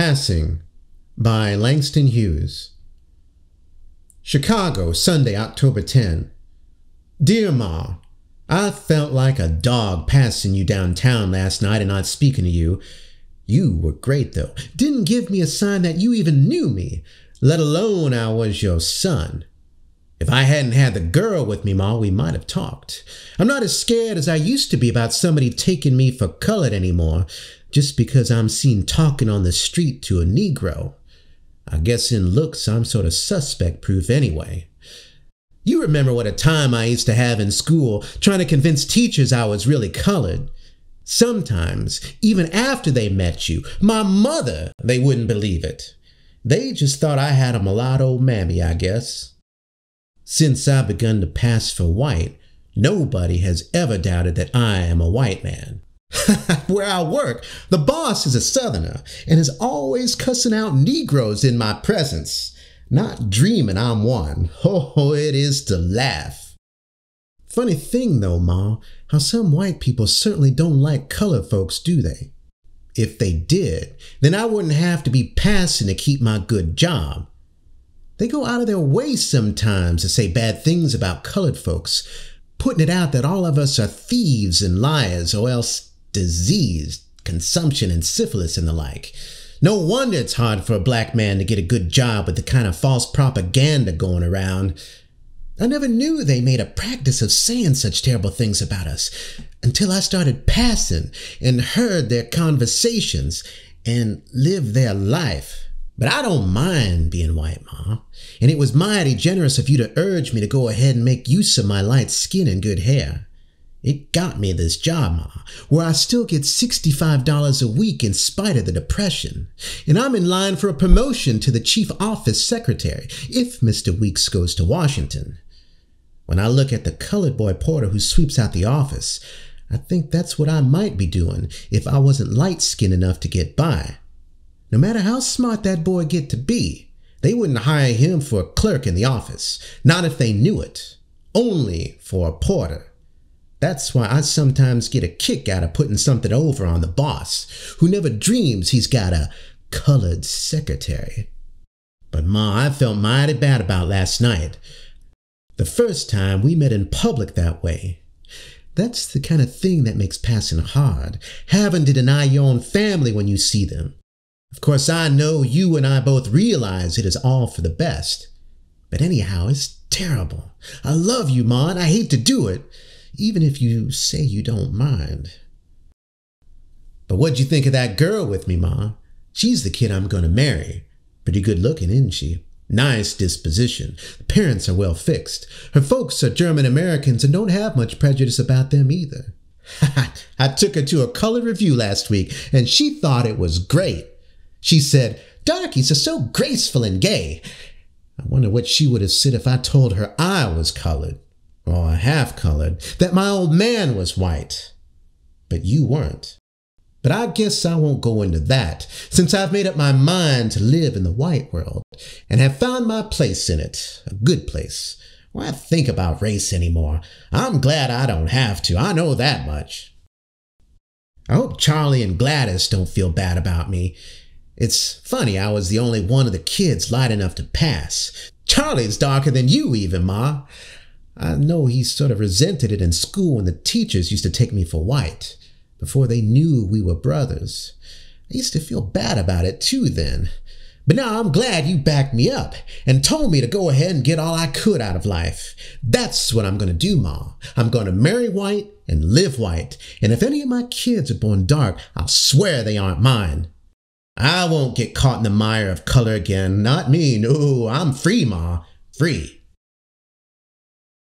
Passing by Langston Hughes. Chicago, Sunday, October 10. Dear Ma, I felt like a dog passing you downtown last night and not speaking to you. You were great, though. Didn't give me a sign that you even knew me, let alone I was your son. If I hadn't had the girl with me, Ma, we might have talked. I'm not as scared as I used to be about somebody taking me for colored anymore, just because I'm seen talking on the street to a Negro. I guess in looks, I'm sort of suspect-proof anyway. You remember what a time I used to have in school trying to convince teachers I was really colored. Sometimes, even after they met you, my mother, they wouldn't believe it. They just thought I had a mulatto mammy, I guess. Since I've begun to pass for white, nobody has ever doubted that I am a white man. Where I work, the boss is a Southerner and is always cussing out Negroes in my presence, not dreaming I'm one. Oh, it is to laugh. Funny thing though, Ma, how some white people certainly don't like colored folks, do they? If they did, then I wouldn't have to be passing to keep my good job. They go out of their way sometimes to say bad things about colored folks, putting it out that all of us are thieves and liars, or else diseased, consumption and syphilis and the like. No wonder it's hard for a black man to get a good job with the kind of false propaganda going around. I never knew they made a practice of saying such terrible things about us until I started passing and heard their conversations and lived their life. But I don't mind being white, Ma, and it was mighty generous of you to urge me to go ahead and make use of my light skin and good hair. It got me this job, Ma, where I still get $65 a week in spite of the depression, and I'm in line for a promotion to the chief office secretary if Mr. Weeks goes to Washington. When I look at the colored boy porter who sweeps out the office, I think that's what I might be doing if I wasn't light-skinned enough to get by. No matter how smart that boy get to be, they wouldn't hire him for a clerk in the office, not if they knew it, only for a porter. That's why I sometimes get a kick out of putting something over on the boss, who never dreams he's got a colored secretary. But Ma, I felt mighty bad about last night. The first time we met in public that way. That's the kind of thing that makes passing hard, having to deny your own family when you see them. Of course, I know you and I both realize it is all for the best. But anyhow, it's terrible. I love you, Ma, and I hate to do it, even if you say you don't mind. But what'd you think of that girl with me, Ma? She's the kid I'm going to marry. Pretty good looking, isn't she? Nice disposition. The parents are well fixed. Her folks are German Americans and don't have much prejudice about them either. I took her to a color review last week, and she thought it was great. She said, "Darkies are so graceful and gay." I wonder what she would have said if I told her I was colored, or half colored, that my old man was white. But you weren't. But I guess I won't go into that, since I've made up my mind to live in the white world, and have found my place in it, a good place. Why think about race anymore? I'm glad I don't have to, I know that much. I hope Charlie and Gladys don't feel bad about me. It's funny I was the only one of the kids light enough to pass. Charlie's darker than you even, Ma. I know he sort of resented it in school when the teachers used to take me for white, before they knew we were brothers. I used to feel bad about it too then. But now I'm glad you backed me up and told me to go ahead and get all I could out of life. That's what I'm going to do, Ma. I'm going to marry white and live white. And if any of my kids are born dark, I'll swear they aren't mine. I won't get caught in the mire of color again. Not me. No, I'm free, Ma. Free.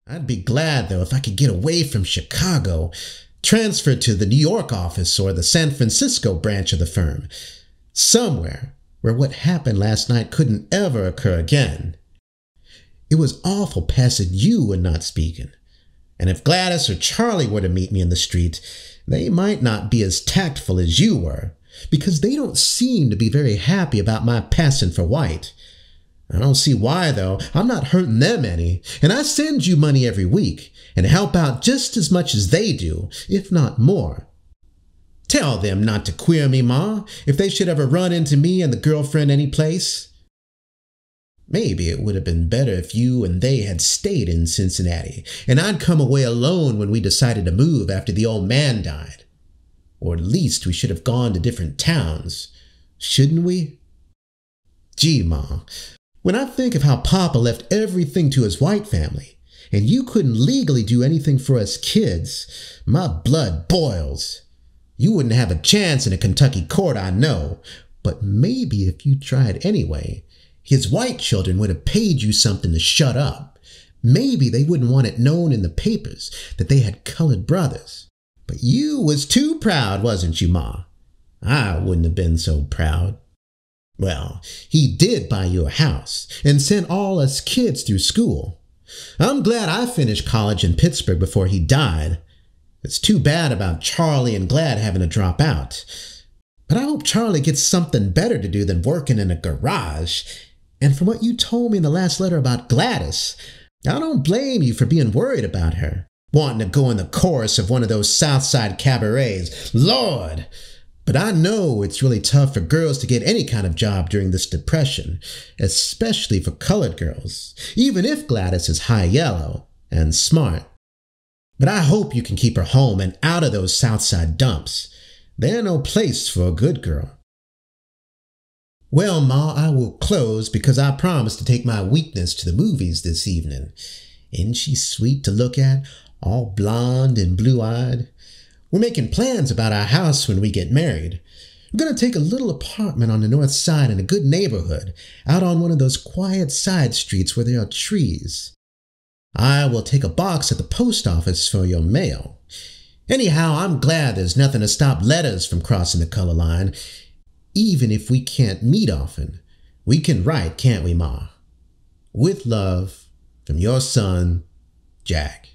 I'd be glad, though, if I could get away from Chicago, transfer to the New York office or the San Francisco branch of the firm. Somewhere where what happened last night couldn't ever occur again. It was awful passing you and not speaking. And if Gladys or Charlie were to meet me in the street, they might not be as tactful as you were, because they don't seem to be very happy about my passing for white. I don't see why, though. I'm not hurting them any, and I send you money every week and help out just as much as they do, if not more. Tell them not to queer me, Ma, if they should ever run into me and the girlfriend any place. Maybe it would have been better if you and they had stayed in Cincinnati, and I'd come away alone when we decided to move after the old man died. Or at least we should have gone to different towns, shouldn't we? Gee, Ma, when I think of how Papa left everything to his white family, and you couldn't legally do anything for us kids, my blood boils. You wouldn't have a chance in a Kentucky court, I know, but maybe if you tried anyway, his white children would have paid you something to shut up. Maybe they wouldn't want it known in the papers that they had colored brothers. But you was too proud, wasn't you, Ma? I wouldn't have been so proud. Well, he did buy you a house and sent all us kids through school. I'm glad I finished college in Pittsburgh before he died. It's too bad about Charlie and Glad having to drop out. But I hope Charlie gets something better to do than working in a garage. And from what you told me in the last letter about Gladys, I don't blame you for being worried about her, wanting to go in the chorus of one of those Southside cabarets. Lord! But I know it's really tough for girls to get any kind of job during this depression, especially for colored girls, even if Gladys is high yellow and smart. But I hope you can keep her home and out of those Southside dumps. They're no place for a good girl. Well, Ma, I will close because I promised to take my weakness to the movies this evening. Isn't she sweet to look at, all blonde and blue-eyed? We're making plans about our house when we get married. We're going to take a little apartment on the north side in a good neighborhood, out on one of those quiet side streets where there are trees. I will take a box at the post office for your mail. Anyhow, I'm glad there's nothing to stop letters from crossing the color line. Even if we can't meet often, we can write, can't we, Ma? With love, from your son, Jack.